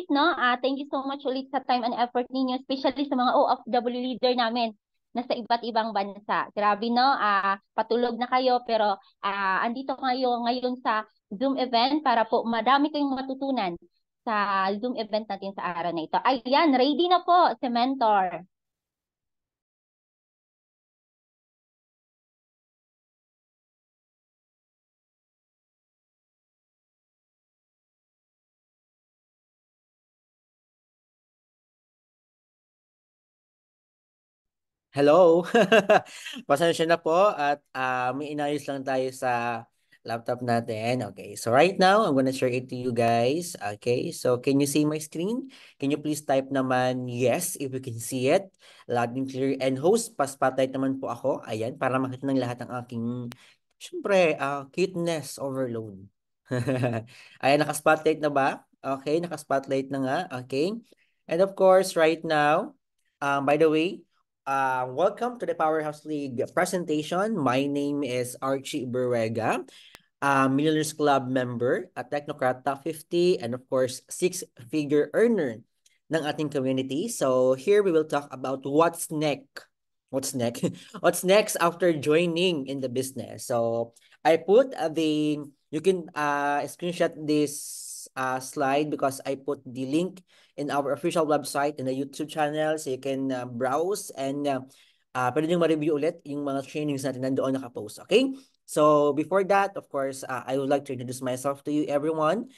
no? Thank you so much ulit sa time and effort ninyo, especially sa mga OFW leader namin na sa iba't ibang bansa. Grabe, no? Patulog na kayo, pero andito kayo ngayon sa Zoom event para po madami kayong matutunan sa Zoom event natin sa araw na ito. Ayan, ready na po si Mentor. Hello! Pasensya na po at may inayos lang tayo sa laptop natin. Okay, so right now, I'm gonna share it to you guys. Okay, so can you see my screen? Can you please type naman yes if you can see it? Loud and clear. And host, pa-spotlight naman po ako. Ayan, para makita ng lahat ang aking, syempre, cuteness overload. Ayan, naka-spotlight na ba? Okay, naka-spotlight na nga. Okay. And of course, right now, by the way, welcome to the Powerhouse League presentation. My name is Archie Berwega, Millionaires Club member, a Technocrat Top 50, and of course, six-figure earner ng ating community. So here we will talk about what's next. What's next? What's next after joining in the business? So I put you can screenshot this slide because I put the link in our official website in the YouTube channel so you can browse and pwede nyo ma-review ulit yung mga trainings natin nandoon nakapost. Okay? So before that, of course, I would like to introduce myself to you, everyone.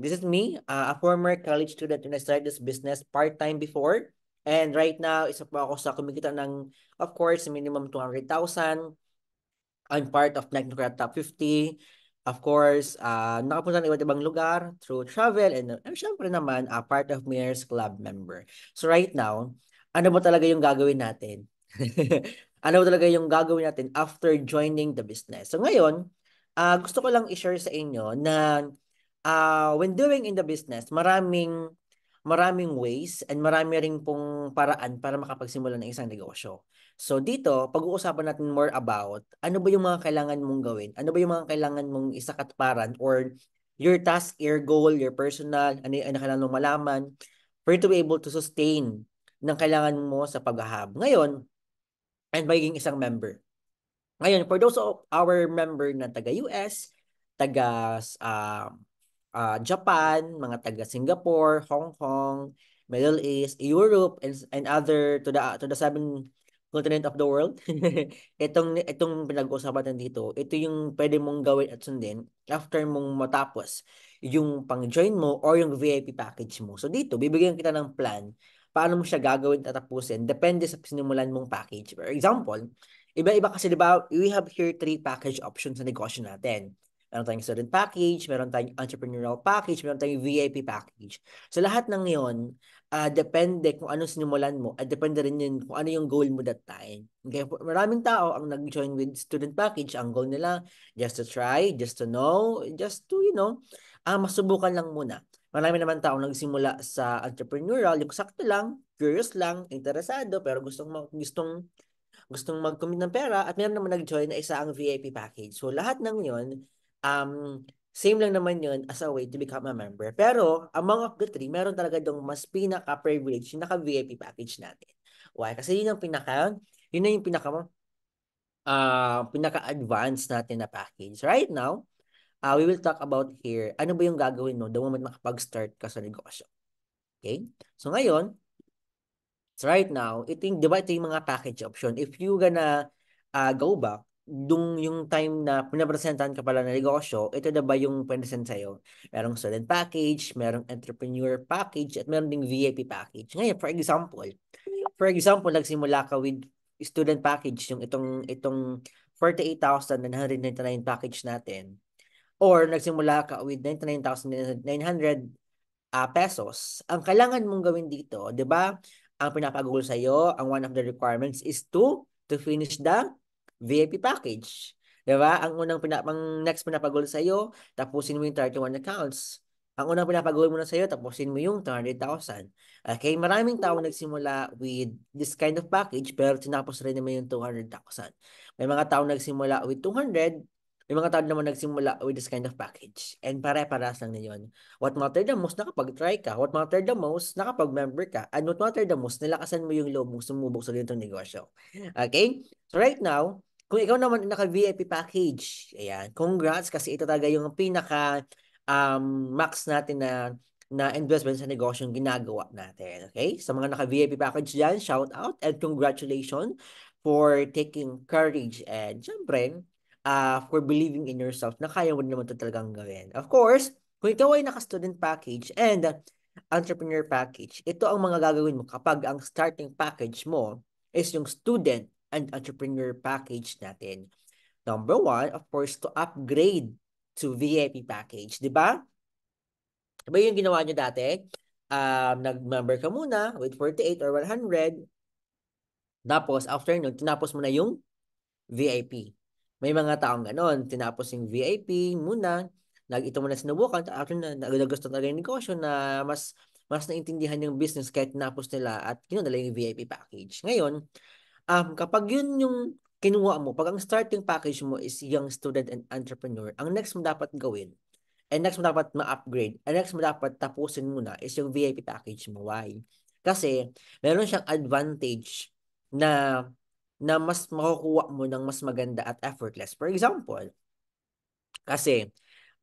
This is me, a former college student when I started this business part-time before. And right now, isa po ako sa kumikita ng, of course, minimum 200,000. I'm part of Technocrat Top 50. Of course, nakapunta ng iba't ibang lugar through travel and syempre naman, part of Mayor's Club member. So right now, ano ba talaga yung gagawin natin? Ano ba talaga yung gagawin natin after joining the business? So ngayon, gusto ko lang i-share sa inyo na when doing in the business, maraming ways and marami ring pong paraan para makapagsimula ng isang negosyo. So dito, pag-uusapan natin more about ano ba yung mga kailangan mong gawin? Ano ba yung mga kailangan mong isakatuparan or your task, your goal, your personal, ano kailangan mong malaman for you to be able to sustain ng kailangan mo sa paghahab. Ngayon, and magiging isang member. Ngayon, for those of our member na taga US, taga Japan, mga taga Singapore, Hong Kong, Middle East, Europe, and other to the seven continent of the world. Itong pinag-uusapan natin dito, ito yung pwede mong gawin at sundin after mong matapos yung pang-join mo or yung VIP package mo. So dito, bibigyan kita ng plan paano mo siya gagawin at tapusin depende sa sinimulan mong package. For example, iba-iba kasi 'di ba, we have here three package options sa negosyo natin. Meron tayong student package, meron tayong entrepreneurial package, meron tayong VIP package. So lahat ng yon, depende kung anong sinimulan mo at depende rin yun kung ano yung goal mo that time. Okay, maraming tao ang nag-join with student package, ang goal nila just to try, just to know, just to, masubukan lang muna. Marami naman tao nagsimula sa entrepreneurial, yung sakto lang, curious lang, interesado, pero gustong mag-commit ng pera at meron naman nag-join na isa ang VIP package. So lahat ng yon, same lang naman yon as a way to become a member. Pero among of the three, meron talaga dong mas pinaka-privilege yung naka-VIP package natin. Why? Kasi yun na yung pinaka-advanced natin na package. Right now, we will talk about here, ano ba yung gagawin mo the moment makapag-start ka sa negosyo. Okay? So ngayon, so right now, di ba ito yung mga package option. If you gonna go back, yung time na pinapresentahan ka pala ng negosyo, ito na ba yung present sa'yo? Merong student package, merong entrepreneur package, at meron ding VIP package. Ngayon, for example, nagsimula ka with student package, yung itong 48,999 package natin. Or nagsimula ka with 99,900 pesos. Ang kailangan mong gawin dito, 'di ba? Ang pinapagugol sa iyo, ang one of the requirements is to finish the VIP package. 'Di ba? Ang next pinapagugol sa iyo, tapusin mo yung 31 accounts. Ang unang pinapagugol mo na sa iyo, tapusin mo yung 200,000. Okay, maraming tao nagsimula with this kind of package pero tinapos rin naman yung 200,000. May mga tao nagsimula with 200 May mga tao naman nagsimula with this kind of package. And pare-parehas lang na yun. What matter the most, nakapag-try ka. What matter the most, nakapag-member ka. And what matter the most, nilakasan mo yung loob mong sumubok sa ganitong negosyo. Okay? So right now, kung ikaw naman naka-VIP package, ayan, congrats kasi ito talaga yung pinaka max natin na investment sa negosyong ginagawa natin. Okay? Sa mga naka-VIP package dyan, shout out and congratulations for taking courage and syempre, for believing in yourself na kaya mo naman ito talagang gawin. Of course, kung ikaw ay naka-student package and entrepreneur package, ito ang mga gagawin mo kapag ang starting package mo is yung student and entrepreneur package natin. Number one, of course, to upgrade to VIP package, di ba? Diba yung ginawa nyo dati? Nag-member ka muna with 48 or 100. Tapos, after nun, tinapos mo na yung VIP. May mga taong ganon, tinapos yung VIP muna, ito muna sinubukan, after na nagusto talaga yung negosyo na mas naintindihan yung business kahit tinapos nila at kinunala yung VIP package. Ngayon, kapag yun yung kinuha mo, pag ang starting package mo is young student and entrepreneur, ang next mo dapat gawin, and next mo dapat ma-upgrade, and next mo dapat tapusin muna is yung VIP package mo. Why? Kasi, meron siyang advantage na mas makukuha mo ng mas maganda at effortless. For example, kasi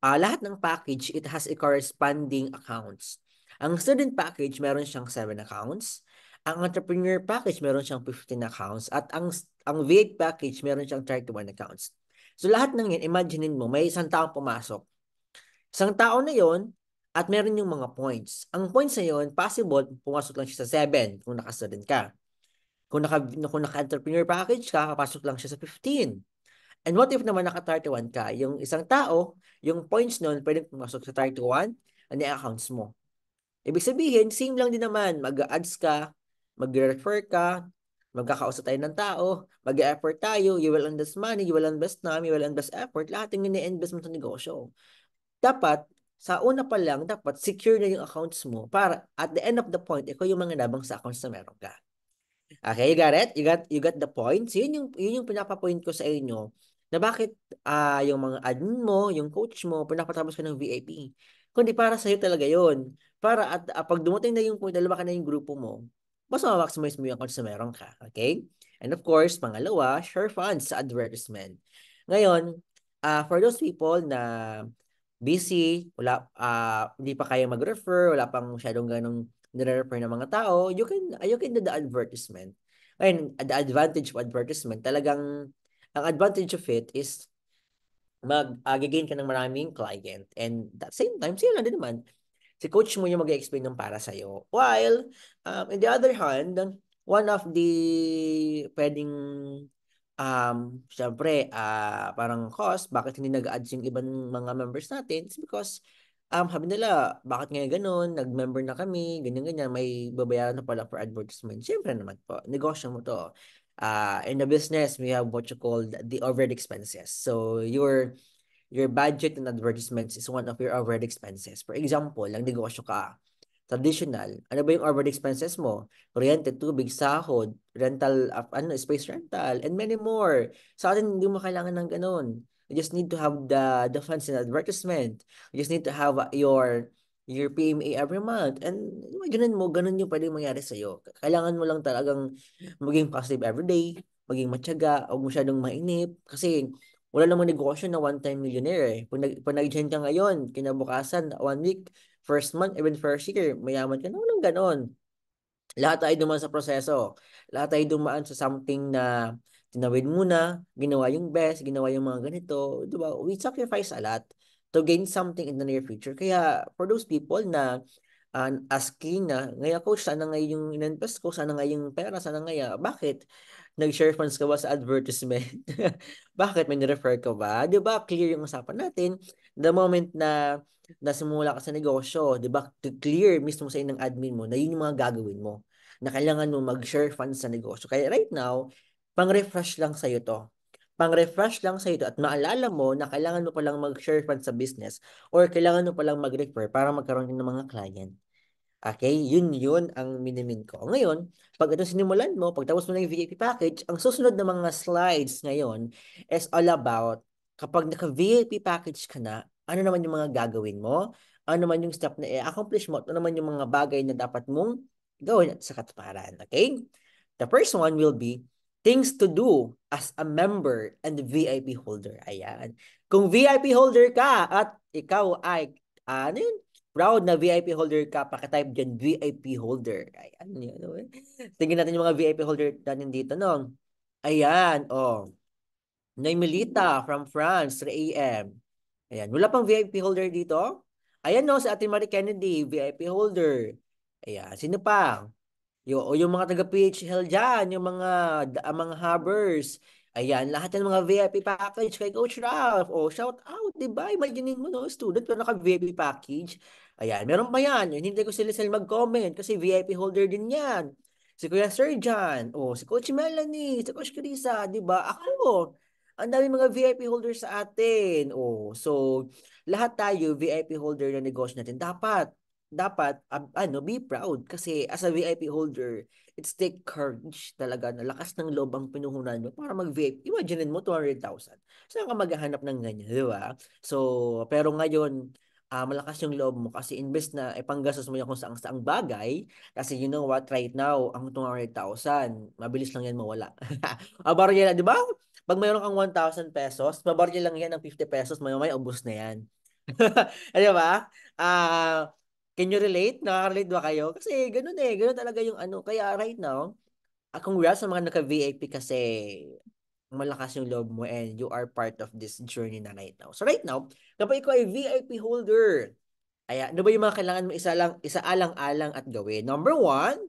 lahat ng package, it has a corresponding accounts. Ang student package, meron siyang 7 accounts. Ang entrepreneur package, meron siyang 15 accounts. At ang V8 package, meron siyang 31 accounts. So lahat ng yan, imaginein mo, may isang taong pumasok. Isang tao na yon at meron yung mga points. Ang points na yon, possible, pumasok lang siya sa 7 kung naka-student ka. Kung naka-entrepreneur package ka, papasok lang siya sa 15. And what if naman naka-31 ka? Yung isang tao, yung points nun, pwedeng pumasok sa 31, ano yung accounts mo. Ibig sabihin, same lang din naman. Mag-ads ka, mag-refer ka, magkakausap tayo ng tao, mag-effort tayo, you will invest money, you will invest time, you will invest effort, lahat yung nini-invest mo sa negosyo. Dapat, sa una pa lang, dapat secure na yung accounts mo para at the end of the point, ikaw yung mga nabang sa accounts na meron ka. Okay, you got it? You got the point? So, yun yung pinapa-point ko sa inyo na bakit yung mga admin mo, yung coach mo, pinapatapos ka ng VIP. Kundi para sa'yo talaga yun. Para at pag dumating na yung point, dalawa ka na yung grupo mo, mas ma-maximize mo yung accounts na meron ka. Okay? And of course, pangalawa, share funds sa advertisement. Ngayon, for those people na busy, hindi pa kaya mag-refer, wala pang masyadong ganong nire-refer ng mga tao, you can do the advertisement. Ayun, the advantage of advertisement, talagang, ang advantage of it is mag-gain ka ng maraming client. And at the same time, sila lang din naman. Si coach mo yung mag-explain ng para sa'yo. While, in the other hand, one of the pwedeng syempre, parang cost, bakit hindi nag-ads yung ibang mga members natin? It's because, sabi nila, bakit ngayon ganun? Nag-member na kami, ganyan-ganyan, may babayaran na pala for advertisement. Siyempre naman po, negosyo mo to. In the business, we have what you call the overhead expenses. So, your budget and advertisements is one of your overhead expenses. For example, lang negosyo ka, traditional, ano ba yung overhead expenses mo? Kuryente, tubig, sahod, rental, space rental, and many more. Sa atin, hindi mo kailangan ng ganun. You just need to have the funds in advertisement. You just need to have your PMA every month. And ganun mo, ganun yung pwedeng mangyari sa'yo. Kailangan mo lang talagang maging positive every day, maging matyaga, huwag masyadong mainip. Kasi wala namang negosyo na one-time millionaire eh. Pag nag-join ka ngayon, kinabukasan, 1 week, first month, even first year, mayaman ka na, walang ganon. Lahat tayo dumaan sa proseso. Lahat tayo dumaan sa something na tinawid muna, ginawa yung best, ginawa yung mga ganito. Diba? We sacrifice a lot to gain something in the near future. Kaya for those people na asking na, ngayon coach, sana nga yung in-invest ko, sana nga yung pera, sana nga, bakit? Nag-share funds ka ba sa advertisement? Bakit? May ni-refer ka ba? Di ba? Clear yung usapan natin. The moment na nasimula ka sa negosyo, di ba? Clear mismo sa ng admin mo na yun yung mga gagawin mo. Na kailangan mo mag-share funds sa negosyo. Kaya right now, pang-refresh lang sa'yo to. Pang-refresh lang sa'yo to at maalala mo na kailangan mo palang mag-share funds sa business or kailangan mo palang mag-refer para magkaroon ng mga client. Okay, yun ang minimin ko. Ngayon, pag ito sinimulan mo, pagtapos mo ng VIP package, ang susunod na mga slides ngayon is all about kapag naka-VIP package ka na, ano naman yung mga gagawin mo? Ano naman yung step na i-accomplish mo? Ano naman yung mga bagay na dapat mong gawin at sa katuparan? Okay? The first one will be things to do as a member and VIP holder. Ayan. Kung VIP holder ka at ikaw ay, ano yun? Proud na VIP holder ka, pakitype dyan, VIP holder. Ayan. Yun, ano, tingnan natin yung mga VIP holder natin dito, no? Ayan, oh. Nay Melita from France, 3 a.m. Ayan, wala pang VIP holder dito? Ayan no, si Ate Marie Kennedy, VIP holder. Ayan, sino pa? Yung mga taga-PHL dyan, yung mga hubbers. Ayan, lahat ng mga VIP package kay Coach Ralph. Oh, shout out, di ba? Imagine mo, no, student pero naka-VIP package. Ayan, meron pa yan. Hindi ko sila mag-comment kasi VIP holder din yan. Si Kuya Serjan, oh, si Coach Melanie, si Coach Krisa, di ba? Ako, ang dami mga VIP holder sa atin. Oh, so lahat tayo VIP holder na negosyo natin. Dapat be proud kasi as a VIP holder, it's take courage talaga na lakas ng loob ang pinuhunan mo para mag-VIP. Imagine mo 200,000. Saan ka maghahanap ng ganyan, di ba? So, pero ngayon, malakas yung loob mo kasi invest na ipanggastos mo yan kung saang-saang bagay kasi you know what, right now, ang 200,000, mabilis lang yan mawala. Barya na, di ba? Pag mayroon kang 1,000 pesos, mabarya lang yan ng 50 pesos, may ubos na yan. Di ba? Can you relate? Nakaka-relate ba kayo? Kasi ganun ganun talaga yung ano. Kaya right now, congrats sa mga naka-VIP kasi malakas yung loob mo and you are part of this journey na right now. So right now, kapag ikaw ay VIP holder, ano ba yung mga kailangan mo isaalang-alang at gawin? Number one,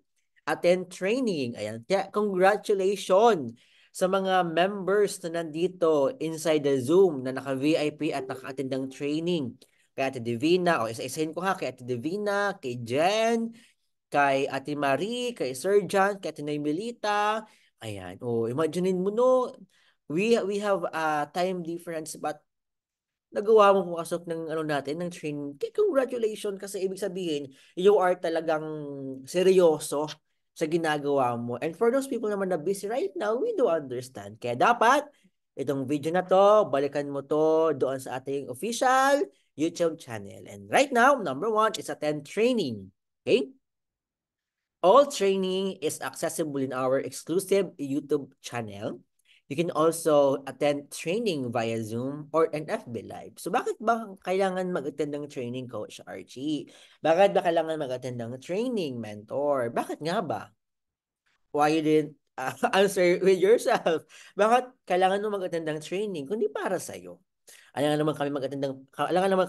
attend training. Ayan. Kaya congratulations sa mga members na nandito inside the Zoom na naka-VIP at naka-attend ng training. Kay Ate Divina, o isa-isahin ko ha, kay Ate Divina, kay Jen, kay Ate Marie, kay Sir John, kay Ate Nay Melita. Ayan. O, imaginein mo no, we have a time difference but nagawa mo pumasok ng ano natin, ng training. Congratulations kasi ibig sabihin, you are talagang seryoso sa ginagawa mo. And for those people naman na busy right now, we do understand. Kaya dapat, itong video na to, balikan mo to doon sa ating official YouTube channel. And right now, number one is attend training. Okay? All training is accessible in our exclusive YouTube channel. You can also attend training via Zoom or an FB Live. So bakit ba kailangan mag-attend ng training, Coach Archie? Bakit ba kailangan mag-attend ng training, mentor? Bakit nga ba? Why you didn't answer with yourself? Bakit kailangan mo mag-attend ng training kundi para sa'yo? Alangan naman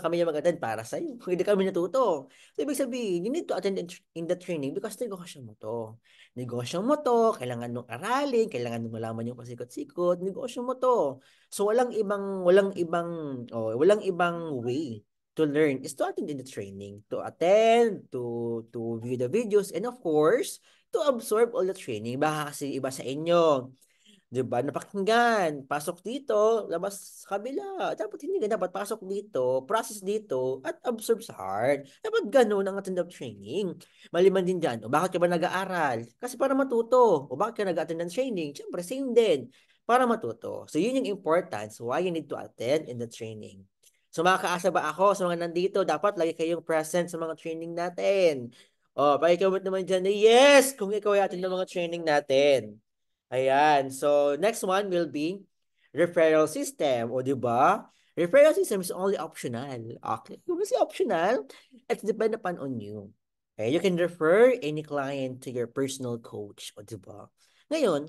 kami yung mag-attend para sa iyo. Kung hindi kami natuto. So, ibig sabihin, you need to attend in the training because negosyo mo to. Negosyo mo to, kailangan mong aralin, kailangan mong malaman yung pasikot-sikot, negosyo mo to. So, walang ibang way to learn is to attend in the training, to attend, to view the videos, and of course, to absorb all the training. Baka kasi iba sa inyo. 'Di ba? Napakinggan, pasok dito, labas sa kabila. Dapat hindi ka dapat pasok dito, process dito, at observe sa heart. Dapat ganun ang attend of training. Maliban din dyan, o bakit ka ba nag-aaral? Kasi para matuto. O bakit ka nag-attend ng training? Siyempre, same din. Para matuto. So, yun yung importance why you need to attend in the training. So, makakaasa ba ako sa mga nandito? Dapat lagi kayong present sa mga training natin. O, pakicomment naman dyan na yes kung ikaw ay attend ng mga training natin. Ayan. So, next one will be referral system. O, di ba? Referral system is only optional. Okay. Kung kasi optional, it's depend upon on you. Okay. You can refer any client to your personal coach. O, di ba? Ngayon,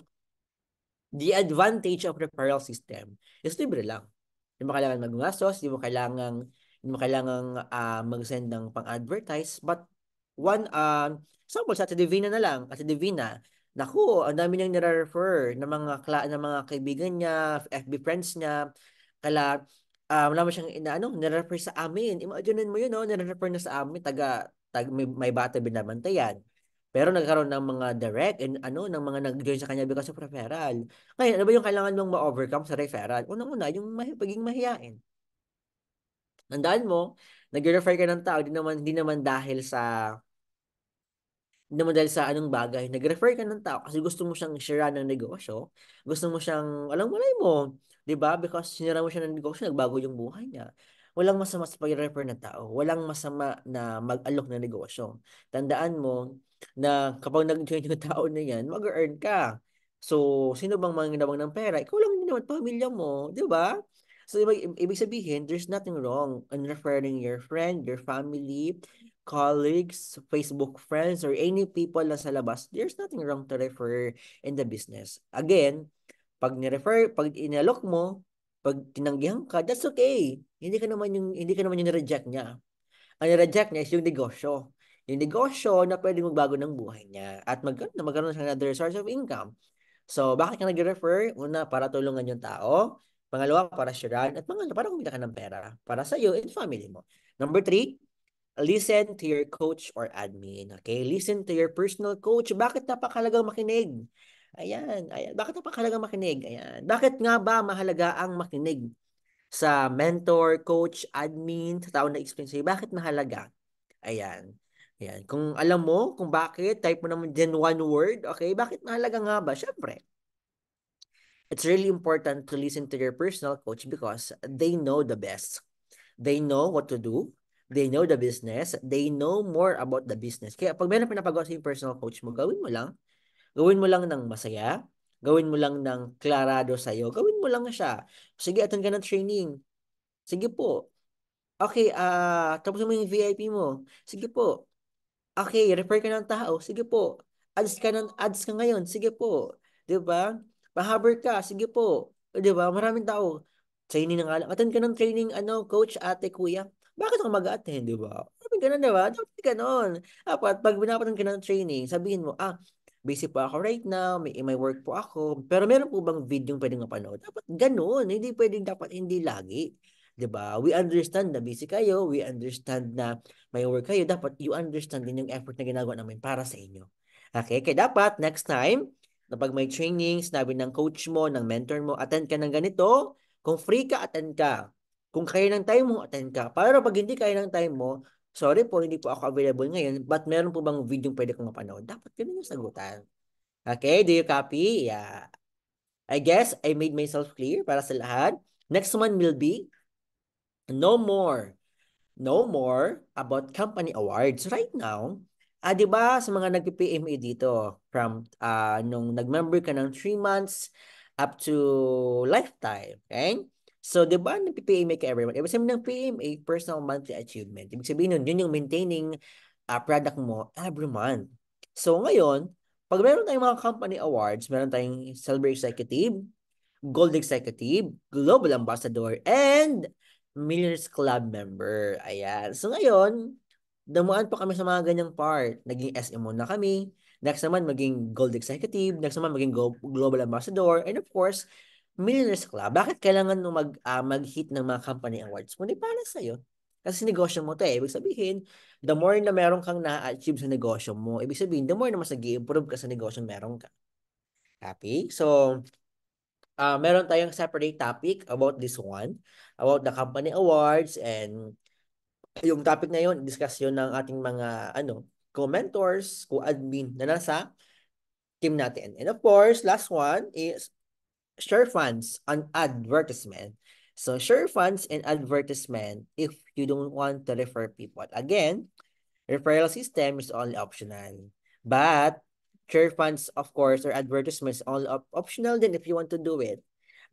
the advantage of referral system is libre lang. Hindi mo kailangan magmastos, hindi mo kailangan mag-send ng pang-advertise, but example sa Ate Divina na lang, Ate Divina, naku, ang dami niyang nire-refer ng mga kaibigan niya, FB friends niya, wala mo siyang nire-refer sa amin. Imagine mo yun, no? Nire-refer na sa amin, may bata binabantayan. Pero nagkaroon ng mga direct and ng mga nag-join sa kanya because of referral. Ngayon, ano ba yung kailangan mong ma-overcome sa referral? Unang-una, yung pagiging mahiyain. Tandaan mo, nag-refer ka ng tao, hindi naman dahil sa anong bagay. Nag-refer ka ng tao kasi gusto mo siyang share ng negosyo. Gusto mo siyang, alam mo, 'Di ba? Because sinira mo siya ng negosyo, nagbago yung buhay niya. Walang masama sa pag-refer ng tao. Walang masama na mag-alok ng negosyo. Tandaan mo na kapag nag-join yung tao na yan, mag-earn ka. So, sino bang manginabang ng pera? Ikaw lang din naman, pamilya mo. 'Di ba? So, ibig sabihin, there's nothing wrong in referring your friend, your family, colleagues, Facebook friends, or any people na sa labas. There's nothing wrong to refer in the business. Again, pag inalok mo, pag tinanggihan ka, that's okay. Hindi ka naman yung reject niya. Ang reject niya is yung negosyo. Yung negosyo na pwedeng magbago ng buhay niya at magkaroon siya ng another source of income. So, bakit ka nag-refer? Una, para tulungan yung tao. Pangalawa, para sharean. At pangalawa, para kumita ka ng pera. Para sa iyo and family mo. Number three, listen to your coach or admin. Okay? Listen to your personal coach. Bakit napakahalagang makinig? Ayan, ayan. Bakit napakahalagang makinig? Ayan. Bakit nga ba mahalaga ang makinig sa mentor, coach, admin, sa tao na experience sa'yo? Bakit mahalaga? Ayan. Ayan. Kung alam mo kung bakit, type mo naman din one word. Okay? Bakit mahalaga nga ba? Siyempre, it's really important to listen to your personal coach because they know the best. They know what to do. They know the business. They know more about the business. Kaya pag meron pinapagawa sa yung personal coach mo, gawin mo lang. Gawin mo lang ng masaya. Gawin mo lang ng klarado sa'yo. Gawin mo lang siya. Sige, attend ka ng training. Sige po. Okay, tapos mo yung VIP mo. Sige po. Okay, refer ka ng tao. Sige po. Ads ka ngayon. Sige po. 'Di ba? Pahaber ka. Sige po. 'Di ba? Maraming tao. Training na nga lang. Attend ka ng training, coach, ate, kuya. Bakit ako mag-attend, 'di ba? Dapat ganun, 'di ba? Dapat ganun. Dapat pag binapatan ka ng training, sabihin mo, busy po ako right now, may work po ako. Pero meron po bang video pwedeng mapanood? Dapat ganun. Hindi pwedeng dapat hindi lagi. 'Di ba? We understand na busy kayo. We understand na may work kayo, dapat you understand din yung effort na ginagawa namin para sa inyo. Okay? Kaya dapat, next time, kapag may training, sinabi ng coach mo, ng mentor mo, attend ka ng ganito. Kung free ka, attend ka. Kung kaya ng time mo, attend ka. Para pag hindi kaya ng time mo, sorry po, hindi po ako available ngayon, but meron po bang video pwede kong mapanood? Dapat ganun yung sagutan. Okay? Do you copy? Yeah. I guess I made myself clear para sa lahat. Next one will be, no more about company awards. Right now, 'di ba sa mga nagpi-PMA dito from nung nag-member ka ng 3 months up to lifetime, okay? So, 'di ba nagpi-PMA ka every month? Ibig sabihin ng PMA, personal monthly achievement. Ibig sabihin nun, yun yung maintaining product mo every month. So, ngayon, pag meron tayong mga company awards, meron tayong Silver Executive, Gold Executive, Global Ambassador, and Millionaires Club member. Ayan. So ngayon, damuan pa kami sa mga ganyang part. Naging SM muna kami. Next naman, maging Gold Executive. Next naman, maging Global Ambassador. And of course, Millionaires Club. Bakit kailangan nung mag-hit ng mga company awards? Kundi para sa'yo. Kasi negosyo mo to eh. Ibig sabihin, the more na meron kang na-achieve sa negosyo mo, ibig sabihin, the more na mas nag-i-improve ka sa negosyo meron ka. Happy? So, meron tayong separate topic about this one, about the company awards, and yung topic na yun, discussion ng ating mga co-mentors, co-admin na nasa team natin. And of course, last one is share funds and advertisement. So share funds and advertisement if you don't want to refer people. Again, referral system is only optional. But share funds, of course, or advertisements only optional then if you want to do it.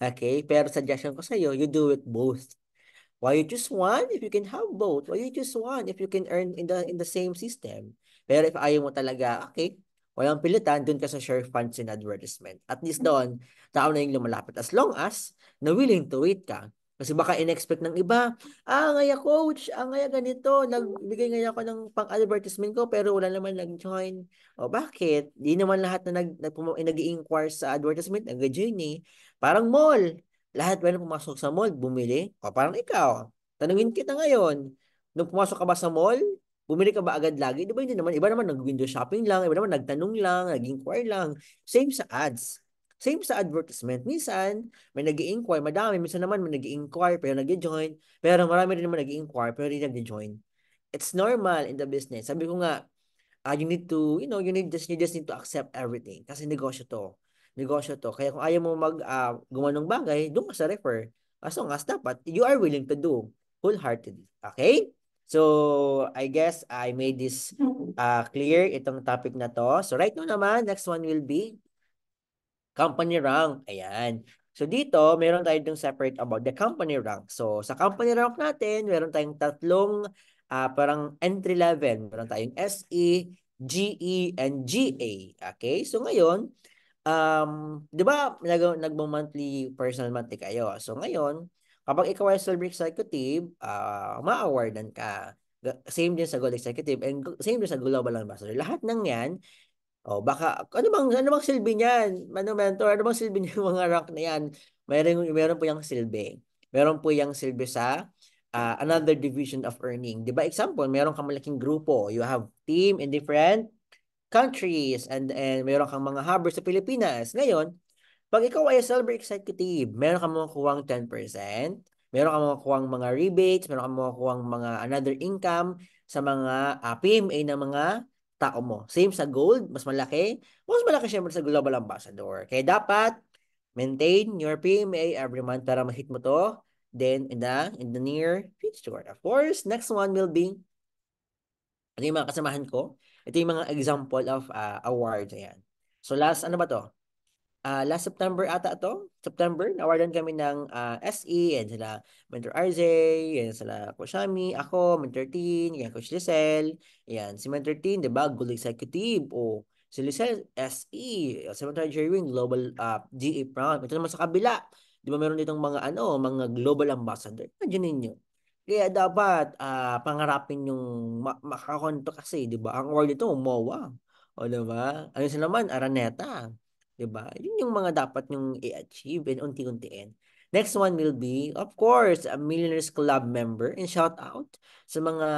Okay? Pero suggestion ko sa iyo, you do it both. Why you choose one if you can have both? Why you choose one if you can earn in the same system? Pero if ayaw mo talaga, okay, walang pilitan, dun ka sa share funds and advertisement. At least doon, tao na yung lumalapit. As long as na willing to wait ka. Kasi baka in-expect ng iba, ngaya coach, ngaya ganito, nagbigay ngaya ako ng pang-advertisement ko, pero wala naman nag-join. O bakit? Di naman lahat na nag-i-inquire sa advertisement, nag-join eh. Parang mall. Lahat ba na pumasok sa mall, bumili? O parang ikaw, tanungin kita ngayon, nung pumasok ka ba sa mall, bumili ka ba agad lagi? Di ba hindi naman, iba naman nag-window shopping lang, iba naman nagtanong lang, nag-inquire lang. Same sa ads. Same sa advertisement. Minsan, may nag-i-inquire, madami. Minsan naman may nag-i-inquire pero nag-join. Pero marami rin naman nag-i-inquire pero hindi nag-join. It's normal in the business. Sabi ko nga, you need to, you just need to accept everything. Kasi negosyo to. negosyo to. Kaya kung ayaw mo gumawa ng bagay, doon ka sa refer. As long as dapat, you are willing to do wholeheartedly. Okay? So, I guess I made this clear itong topic na to. So, right now naman, next one will be company rank. Ayan. So, dito, meron tayo dong separate about the company rank. So, sa company rank natin, meron tayong tatlong parang entry level. Meron tayong SE, GE, and GA. Okay? So, ngayon, 'di ba nagmo-monthly personal monthly kayo. So ngayon, kapag ikaw ay silver executive, ma-awardan ka. Same din sa gold executive and same din sa global ambassador. Lahat ng 'yan, baka ano bang silbi niyan? Ano mentor, ano bang silbi ng mga rank na 'yan? Meron po yang silbi. Meron po yang silbi sa another division of earning. 'Di ba? Example, meron kang malaking grupo. You have team in different countries and meron kang mga hubs sa Pilipinas. Ngayon, pag ikaw ay silver executive, meron kang makukuhang 10%, meron kang makukuhang mga rebates, meron kang makukuhang mga another income sa mga PMA ng mga tao mo. Same sa gold, mas malaki syempre sa global ambassador. Kaya dapat maintain your PMA every month para ma-hit mo to. Then in the near future. Of course, next one will be ito yung mga kasamahan ko. Ito yung mga example of awards. Ayan. So last, ano ba to? Last September ata to. September, na-awardan kami ng SE, yan sila Mentor RZ, yan sila Coach Shami, ako, Mentor Teen, yan Coach Lisel, yan si Mentor Teen, di ba? Gold Executive, o si Lisel, SE, si Mentor Jerwin, Global GA Prime. Ito naman sa kabila, di ba meron ditong mga mga Global Ambassador. Imagine ninyo. Kaya dapat pangarapin yung makakonto kasi, di ba? Ang award ito, MOA. O, di ba? Ano sila naman, Araneta. 'Di ba? Yun yung mga dapat yung i-achieve and unti-untiin. Next one will be, of course, a Millionaires Club member and shout out sa mga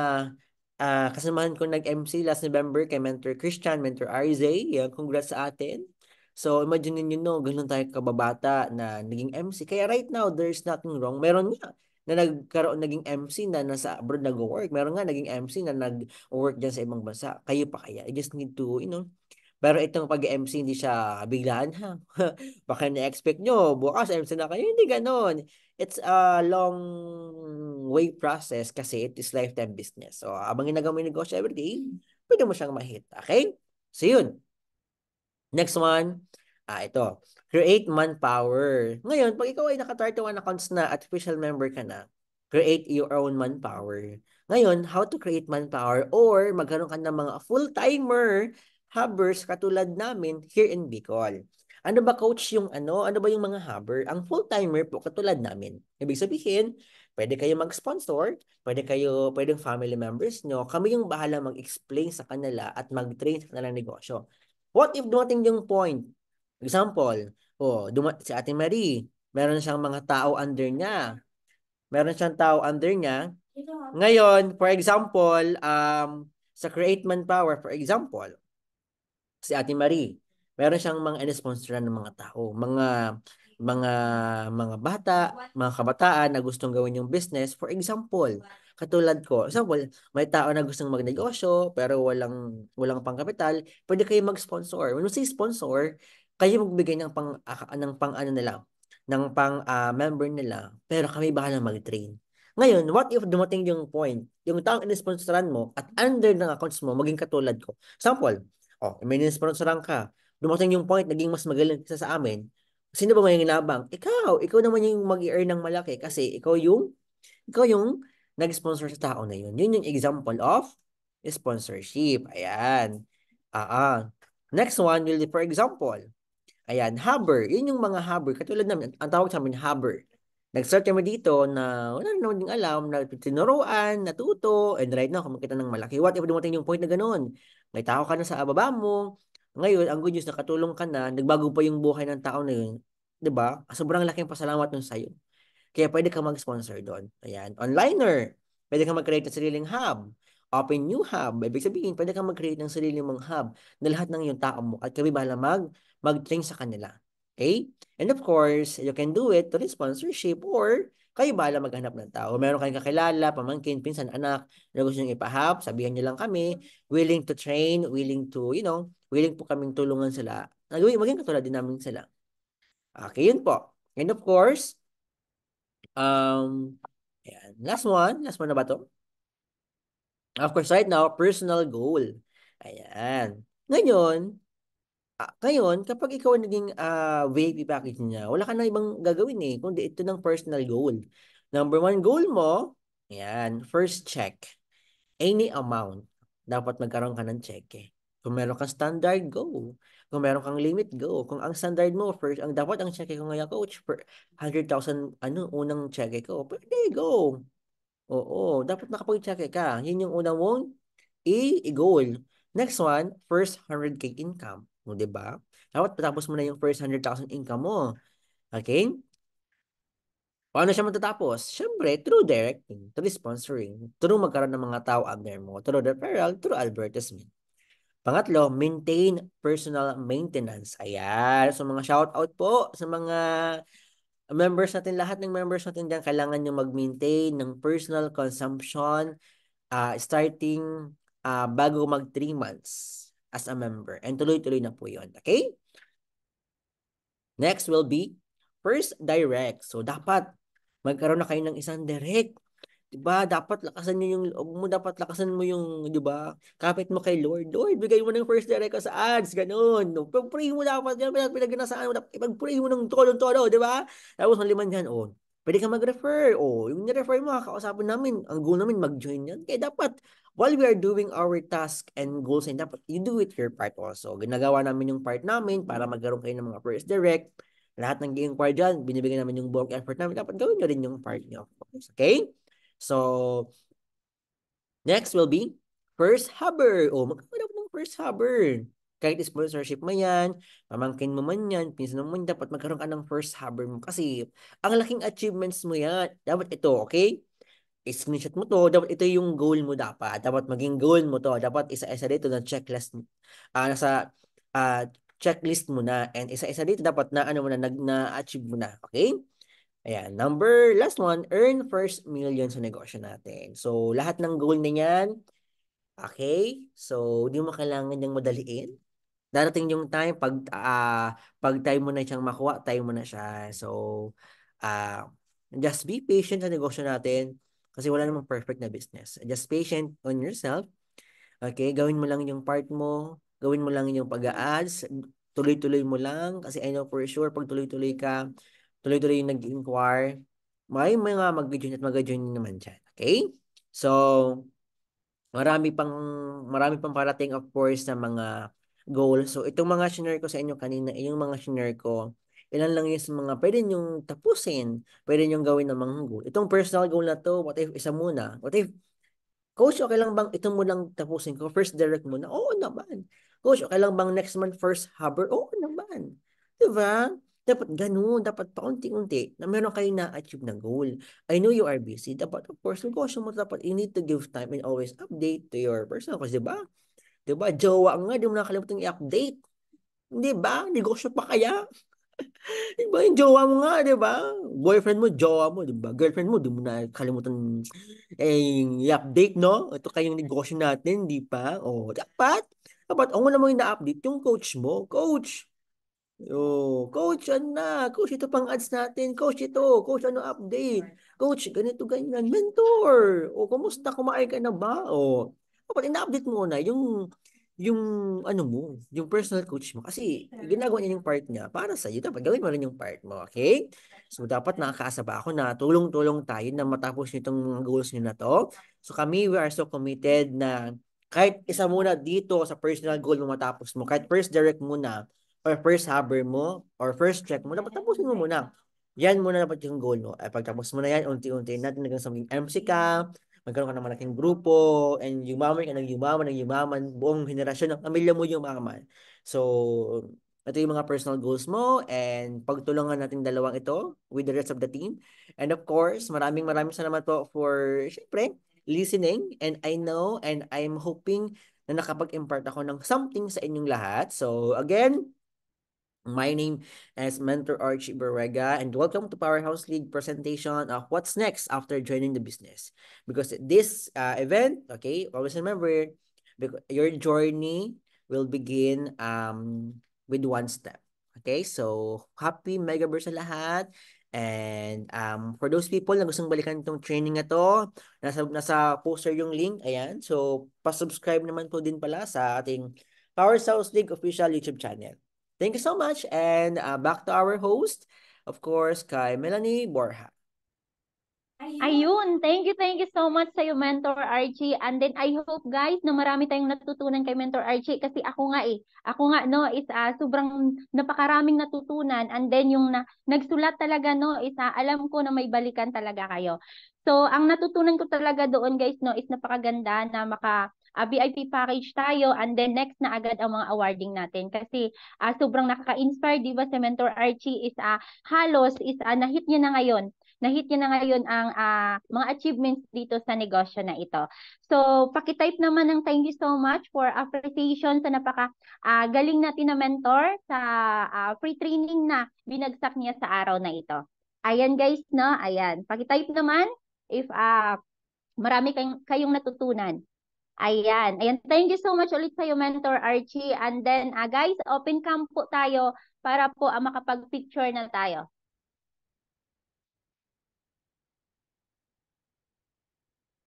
kasamahan ko nag-MC last November kay Mentor Christian, Mentor RZ. Yan, congrats sa atin. So, imagine niyo no, ganun tayo kababata na naging MC. Kaya right now, there's nothing wrong. Meron nga na naging MC na nasa abroad nag-work. Meron nga naging MC na nag-work dyan sa ibang bansa. Kayo pa kaya? I just need to, pero itong pag-MC hindi siya biglaan ha. Baka na-expect nyo, bukas MC na kayo. Hindi ganon. It's a long way process kasi it is lifetime business. So, habang ginagawa mo yung negosyo everyday, pwede mo siyang ma-hit. Okay? So, yun. Next one, ito. Create manpower. Ngayon, pag ikaw ay naka-31 accounts na at official member ka na, create your own manpower. Ngayon, how to create manpower or magkaroon ka ng mga full-timer hubbers katulad namin here in Bicol. Ano ba coach yung ano ba yung mga hubber? Ang full-timer po katulad namin. Ibig sabihin, pwede kayo mag-sponsor, pwedeng family members nyo, kami yung bahala mag-explain sa kanila at mag-train sa kanilang negosyo. What if dumating yung point? Example, si Ate Marie, meron siyang mga tao under niya. Meron siyang tao under niya. Ngayon, for example, sa Create Manpower, for example, si Ate Marie, meron siyang mga in-sponsoran ng mga tao, mga mga bata, mga kabataan na gustong gawin yung business. For example, katulad ko, example, may tao na gustong magnegosyo pero walang pangkapital, pwede kayo mag-sponsor. When we say sponsor, kayo magbigay ng pang ano nila, ng pang member nila, pero kami bahala mag-train. Ngayon, what if dumating yung point, yung taong in-sponsoran mo at under ng accounts mo, maging katulad ko. Example, may in-sponsoran ka. Dumating yung point, naging mas magaling kaysa sa amin. Sino ba may nabang? Ikaw naman yung mag-earn ng malaki kasi ikaw yung nag-sponsor sa tao na yun. Yun yung example of sponsorship. Ayan. Next one will be, for example, ayan, hubber. Yun yung mga hubber. Katulad namin, ang tawag sa amin, hubber. Nag-start kami dito na wala naman din alam, na tinuruan, natuto, and right now, kumakita ng malaki. What if dumating yung point na ganun? May tao ka na sa baba mo. Ngayon, ang good news, nakatulong ka na, nagbago pa yung buhay ng tao na yun. 'Di ba? Sobrang laking pasalamat nun sa'yo. Kaya pwede ka mag-sponsor doon. Ayan. Onliner. Pwede ka mag-create ng sariling hub. Open new hub. Ibig sabihin, pwede ka mag-create ng sariling mong hub na lahat ng yung tao mo at kami bahala mag-train sa kanila. Okay? And of course, you can do it through sponsorship or kayo bahala maghanap ng tao. Meron kayong kakilala, pamangkin, pinsan, anak na gusto nyo ipahab, sabihan nyo lang kami, willing to train, willing to, willing po kaming tulungan sila maging katulad din namin sila. Okay, yun po. And of course, ayan. Last one. Last one na ba to? Of course, right now, personal goal. Ayan. Ngayon, kapag ikaw ang naging VIP package niya, wala ka na ibang gagawin eh, kundi ito ng personal goal. Number one goal mo, ayan, first check. Any amount, dapat magkaroon ka ng cheque. Kung meron kang standard, go. Kung meron kang limit, go. Kung ang standard mo, first, ang dapat ang cheque ko ngayon, coach, per 100,000, unang cheque ko, pwede, go. Oo, dapat nakapag-cheque ka. Yun yung unang mong i-goal. Next one, first 100K income. O, diba? Dapat patapos mo na yung first 100,000 income mo. Okay? Paano siya matatapos? Siyempre, through directing, through sponsoring, through magkaroon ng mga tao under mo, through referral, through advertisement. Pangatlo, maintain personal maintenance. Ayan. So, mga shout out po sa mga members natin, lahat ng members natin dyan, kailangan nyo mag-maintain ng personal consumption starting bago mag 3 months as a member. And tuloy-tuloy na po yun. Okay? Next will be first direct. So, dapat magkaroon na kayo ng isang direct. Diba? Dapat lakasan nyo yung loob mo. Dapat lakasan mo yung, diba? Kapit mo kay Lord. Lord, bigay mo ng first direct ko sa ads. Ganun. No? Pag-pray mo dapat. Yan, pinagnasaan mo. Ipag-pray mo ng todo-todo. Diba? Tapos maliman dyan. Oh, pwede ka mag-refer. Oh, yung ni-refer mo, kakausapin namin. Ang goal namin, mag-join yan. Kaya dapat, while we are doing our task and goals, and dapat you do it your part also. Ginagawa namin yung part namin para magkaroon kayo ng mga first direct. Lahat ng inquire dyan, binibigyan namin yung bulk effort namin. Dapat gawin nyo rin yung part nyo. Okay? So, next will be first hubber. O, magkakaroon ng first hubber. Kahit sponsorship mo yan, pamangkin mo man yan, pinsan mo man, dapat magkaroon ka ng first hubber mo. Kasi, ang laking achievements mo yan. Dapat ito, okay? I-screenshot mo to. Dapat ito yung goal mo dapat. Dapat maging goal mo to. Dapat isa-isa dito na checklist. Nasa checklist mo na. And isa-isa dito dapat na ano mo na, na-achieve mo na. Okay? Ayan, last one, earn first million sa negosyo natin. So, lahat ng goal na yan, okay? So, hindi mo kailangan niyang madaliin. Darating yung time, pag time mo na siyang makuha, time mo na siya. So, uh, just be patient sa negosyo natin kasi wala namang perfect na business. Just patient on yourself. Okay, gawin mo lang yung part mo, gawin mo lang yung pag-a-ads, tuloy-tuloy mo lang kasi I know for sure pag tuloy-tuloy ka, tuloy-tuloy yung nag-inquire, may mga mag-join at mag-join naman dyan. Okay? So, marami pang parating of course na mga goals. So, itong mga shinare ko sa inyo kanina, yung mga shinare ko, ilan lang yung mga pwede nyong tapusin, pwede nyong gawin ng mga goal. Itong personal goal na to, what if isa muna? What if Coach, okay lang bang ito mo lang tapusin ko? First direct mo na? Oo naman. Coach, okay lang bang next month first hubber? Oo naman. Diba? Dapat ganun. Dapat paunti-unti na meron kayo na-achieve na goal. I know you are busy. Dapat, of course, negosyo mo dapat you need to give time and always update to your personal. Kasi diba? Diba? Jowa nga, di mo nakalimutan i-update. Diba? Negosyo pa kaya? Diba? Yung jowa mo nga, diba? Boyfriend mo, jowa mo, diba? Girlfriend mo, di mo na kalimutan i-update, no? Ito kayong negosyo natin, di pa? O, dapat, ang una mo yung na-update, yung coach mo. Coach, coach, ano na? Coach, ito pang ads natin. Coach, ito. Coach, ano update? Coach, ganito, ganyan. Mentor. O, kumusta? Kumain ka na ba? O, dapat ina-update mo na yung ano mo, yung personal coach mo. Kasi ginagawa niya yung part niya para sa iyo. Dapat gawin mo rin yung part mo, okay? So, dapat nakakaasa ba ako na tulong-tulong tayo na matapos nitong mga goals niyo na to. So, kami, we are so committed na kahit isa muna dito sa personal goal mo matapos mo, kahit first direct muna, or first hubber mo, or first check mo, dapat tapusin mo muna. Yan muna dapat yung goal mo. Ay pagtapos mo na yan, unti-unti natin hanggang sa maging MC ka, magkaroon ka ng malaking grupo, and yumaman ka ng yumaman, ng yumaman, buong henerasyon ng pamilya mo yumaman. So, ito yung mga personal goals mo, and pagtulungan natin dalawang ito with the rest of the team. And of course, maraming maraming salamat po for, syempre, listening. And I know, and I'm hoping na nakapag-impart ako ng something sa inyong lahat. So, again, my name is Mentor Archie Barrega, and welcome to Powerhouse League presentation of what's next after joining the business. Because this event, okay, always remember, your journey will begin with one step. Okay, so happy Megaverse sa lahat. And for those people na gustong balikan itong training na to, nasa poster yung link. Ayan. So, pa-subscribe naman po din pala sa ating Power Souls League official YouTube channel. Thank you so much. And back to our host, of course, kay Melanie Borja. Ayun, thank you so much sa iyo, Mentor Archie. And then I hope guys na marami tayong natutunan kay Mentor Archie kasi ako nga no is sobrang napakaraming natutunan and then yung nagsulat talaga no is alam ko na may balikan talaga kayo. So, ang natutunan ko talaga doon guys no is napakaganda na VIP package tayo and then next na agad ang mga awarding natin kasi sobrang nakaka-inspire, di ba, si Mentor Archie is halos is na-hit niya na ngayon ang mga achievements dito sa negosyo na ito. So, pakitype naman ng thank you so much for appreciation sa galing natin na mentor sa free training na binagsak niya sa araw na ito. Ayan guys, no? Ayan. Pakitype naman if marami kayong natutunan. Ayan. Ayan. Thank you so much ulit sa iyo, Mentor Archie. And then, guys, open cam po tayo para po makapag-picture na tayo.